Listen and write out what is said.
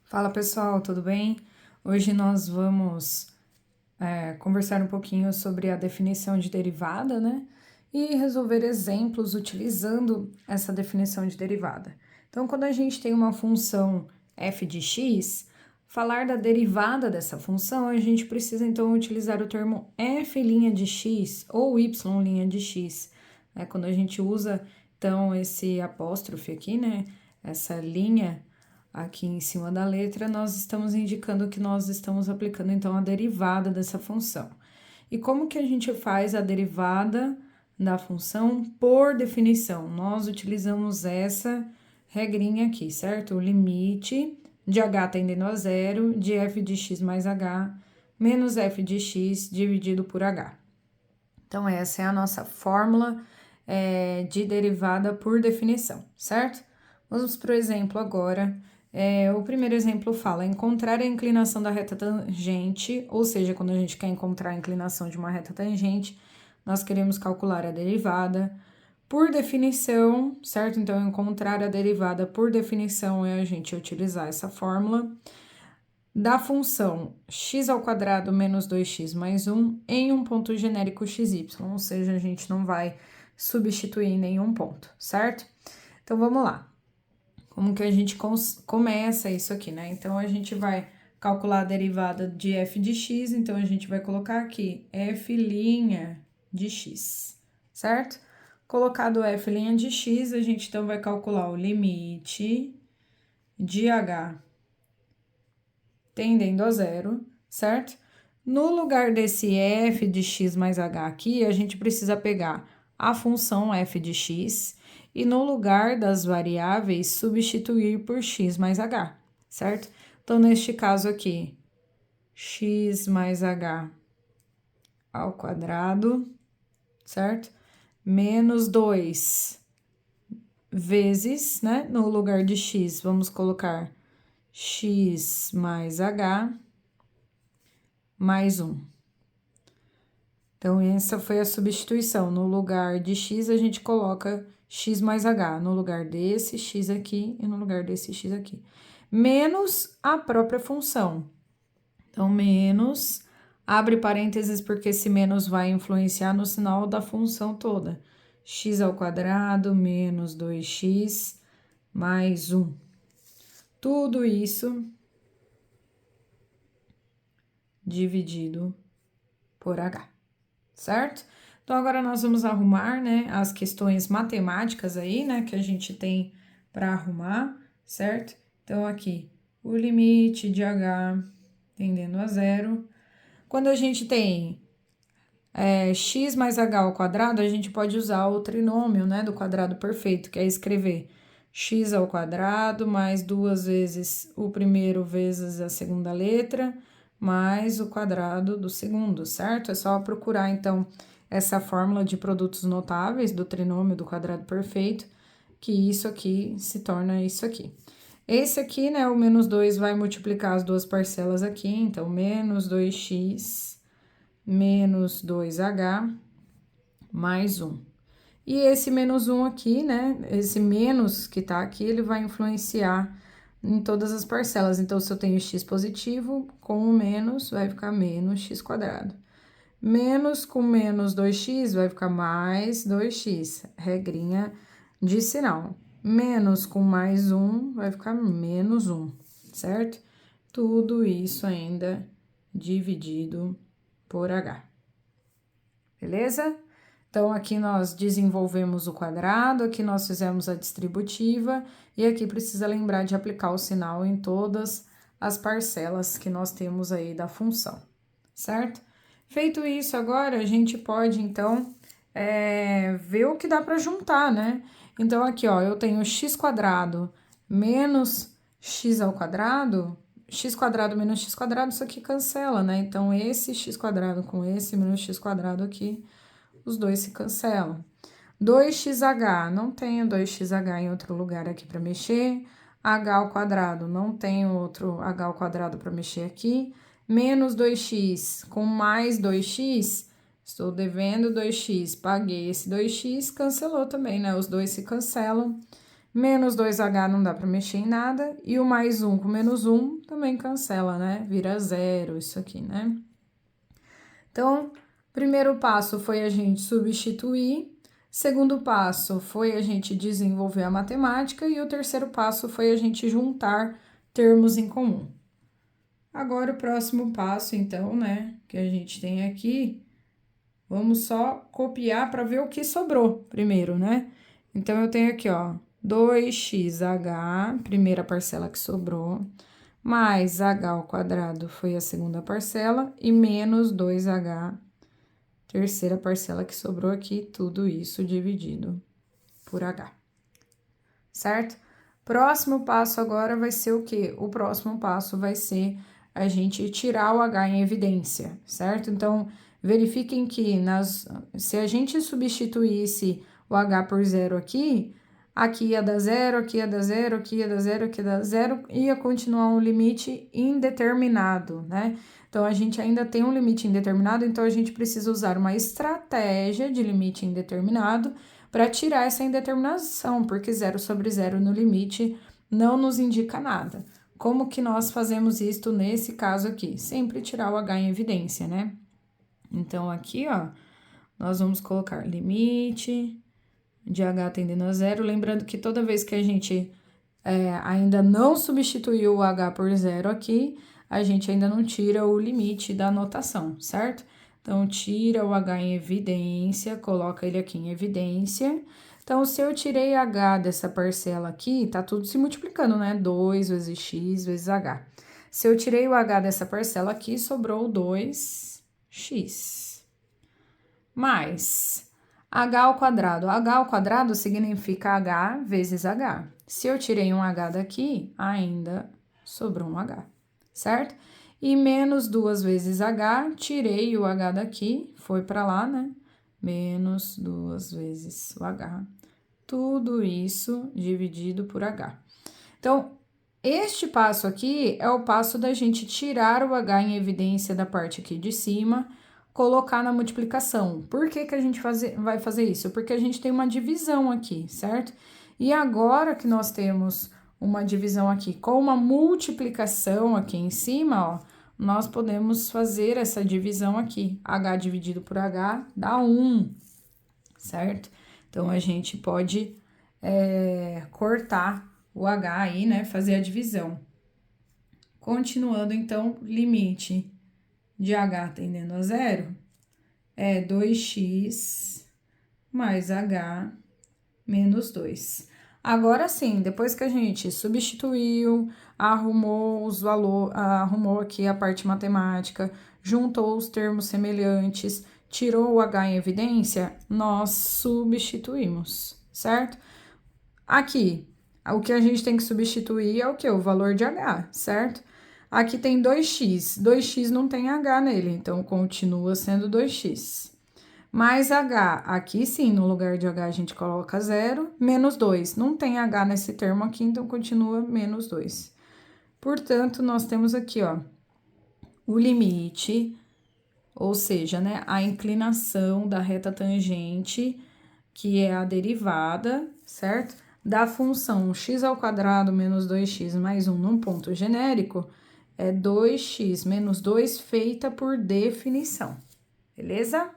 Fala pessoal, tudo bem? Hoje nós vamos conversar um pouquinho sobre a definição de derivada, né? E resolver exemplos utilizando essa definição de derivada. Então, quando a gente tem uma função f de x, falar da derivada dessa função, a gente precisa então utilizar o termo f' de x ou y' de x. Quando a gente usa então esse apóstrofe aqui, né? Essa linha aqui em cima da letra, nós estamos indicando que nós estamos aplicando, então, a derivada dessa função. E como que a gente faz a derivada da função por definição? Nós utilizamos essa regrinha aqui, certo? O limite de h tendendo a zero de f de x mais h menos f de x dividido por h. Então, essa é a nossa fórmula de derivada por definição, certo? Vamos para o exemplo agora. O primeiro exemplo fala encontrar a inclinação da reta tangente, ou seja, quando a gente quer encontrar a inclinação de uma reta tangente, nós queremos calcular a derivada por definição, certo? Então, encontrar a derivada por definição é a gente utilizar essa fórmula da função x² menos 2x mais 1 em um ponto genérico xy, ou seja, a gente não vai substituir em nenhum ponto, certo? Então, vamos lá. Como que a gente começa isso aqui, né? Então, a gente vai calcular a derivada de f de x, então a gente vai colocar aqui f' de x, certo? Colocado f' de x, a gente então vai calcular o limite de h tendendo a zero, certo? No lugar desse f de x mais h aqui, a gente precisa pegar a função f de x e no lugar das variáveis substituir por x mais h, certo? Então, neste caso aqui, x mais h ao quadrado, certo? Menos 2 vezes, né? No lugar de x, vamos colocar x mais h mais 1. Então, essa foi a substituição. No lugar de x, a gente coloca x mais h. No lugar desse x aqui e no lugar desse x aqui. Menos a própria função. Então, menos, abre parênteses porque esse menos vai influenciar no sinal da função toda. X ao quadrado menos 2x mais 1. Tudo isso dividido por h, certo? Então, agora nós vamos arrumar, né, as questões matemáticas aí, né, que a gente tem para arrumar, certo? Então, aqui, o limite de h tendendo a zero. Quando a gente tem x mais h ao quadrado, a gente pode usar o trinômio, né, do quadrado perfeito, que é escrever x ao quadrado mais 2 vezes o primeiro vezes a segunda letra, mais o quadrado do segundo, certo? É só procurar, então, essa fórmula de produtos notáveis do trinômio do quadrado perfeito, que isso aqui se torna isso aqui. Esse aqui, né, o menos 2 vai multiplicar as duas parcelas aqui, então, menos 2x menos 2h mais 1. E esse menos 1 aqui, né, esse menos que tá aqui, ele vai influenciar em todas as parcelas. Então, se eu tenho x positivo, com o menos vai ficar menos x quadrado. Menos com menos 2x vai ficar mais 2x, regrinha de sinal. Menos com mais 1 vai ficar menos 1, certo? Tudo isso ainda dividido por h. Beleza? Então, aqui nós desenvolvemos o quadrado, aqui nós fizemos a distributiva, e aqui precisa lembrar de aplicar o sinal em todas as parcelas que nós temos aí da função, certo? Feito isso, agora a gente pode, então, ver o que dá para juntar, né? Então, aqui, ó, eu tenho x² menos x ao quadrado, x² menos x², isso aqui cancela, né? Então, esse x² com esse menos x² aqui, os dois se cancelam. 2xh, não tenho 2xh em outro lugar aqui para mexer. H ao quadrado, não tenho outro h ao quadrado para mexer aqui. Menos 2x com mais 2x, estou devendo 2x, paguei esse 2x, cancelou também, né? Os dois se cancelam. Menos 2h não dá para mexer em nada. E o mais 1 com menos 1 também cancela, né? Vira 0 isso aqui, né? Então, primeiro passo foi a gente substituir. Segundo passo foi a gente desenvolver a matemática. E o terceiro passo foi a gente juntar termos em comum. Agora, o próximo passo, então, né? Que a gente tem aqui. Vamos só copiar para ver o que sobrou primeiro, né? Então, eu tenho aqui, ó. 2xh, primeira parcela que sobrou, mais h ao quadrado foi a segunda parcela, e menos 2h, terceira parcela que sobrou aqui, tudo isso dividido por h, certo? Próximo passo agora vai ser o quê? O próximo passo vai ser a gente tirar o h em evidência, certo? Então, verifiquem que se a gente substituísse o h por zero aqui ia dar zero, aqui ia dar zero, aqui ia dar zero, aqui ia dar zero, ia continuar um limite indeterminado, né? Então, a gente ainda tem um limite indeterminado, então a gente precisa usar uma estratégia de limite indeterminado para tirar essa indeterminação, porque 0 sobre 0 no limite não nos indica nada. Como que nós fazemos isto nesse caso aqui? Sempre tirar o h em evidência, né? Então, aqui, ó, nós vamos colocar limite de h tendendo a zero, lembrando que toda vez que a gente ainda não substituiu o h por zero aqui, a gente ainda não tira o limite da notação, certo? Então, tira o h em evidência, coloca ele aqui em evidência. Então, se eu tirei h dessa parcela aqui, tá tudo se multiplicando, né? 2 vezes x vezes h. Se eu tirei o h dessa parcela aqui, sobrou 2x. Mais h ao quadrado. H ao quadrado significa h vezes h. Se eu tirei um h daqui, ainda sobrou um h, certo? E menos 2 vezes h, tirei o h daqui, foi para lá, né? Menos 2 vezes o h. Tudo isso dividido por h. Então, este passo aqui é o passo da gente tirar o h em evidência da parte aqui de cima, colocar na multiplicação. Por que que a gente vai fazer isso? Porque a gente tem uma divisão aqui, certo? E agora que nós temos uma divisão aqui com uma multiplicação aqui em cima, ó, nós podemos fazer essa divisão aqui. H dividido por H dá 1, certo? Então, a gente pode cortar o H aí, né? Fazer a divisão. Continuando, então, limite de h tendendo a zero é 2x mais h menos 2. Agora sim, depois que a gente substituiu, arrumou os valores, arrumou aqui a parte matemática, juntou os termos semelhantes, tirou o h em evidência, nós substituímos, certo? Aqui, o que a gente tem que substituir é o quê? O valor de h, certo? Aqui tem 2x, 2x não tem h nele, então continua sendo 2x. Mais h, aqui sim, no lugar de h a gente coloca 0, menos 2. Não tem h nesse termo aqui, então continua menos 2. Portanto, nós temos aqui, ó, o limite, ou seja, né, a inclinação da reta tangente, que é a derivada, certo? Da função x ao quadrado menos 2x mais 1 num ponto genérico, é 2x menos 2 feita por definição, beleza?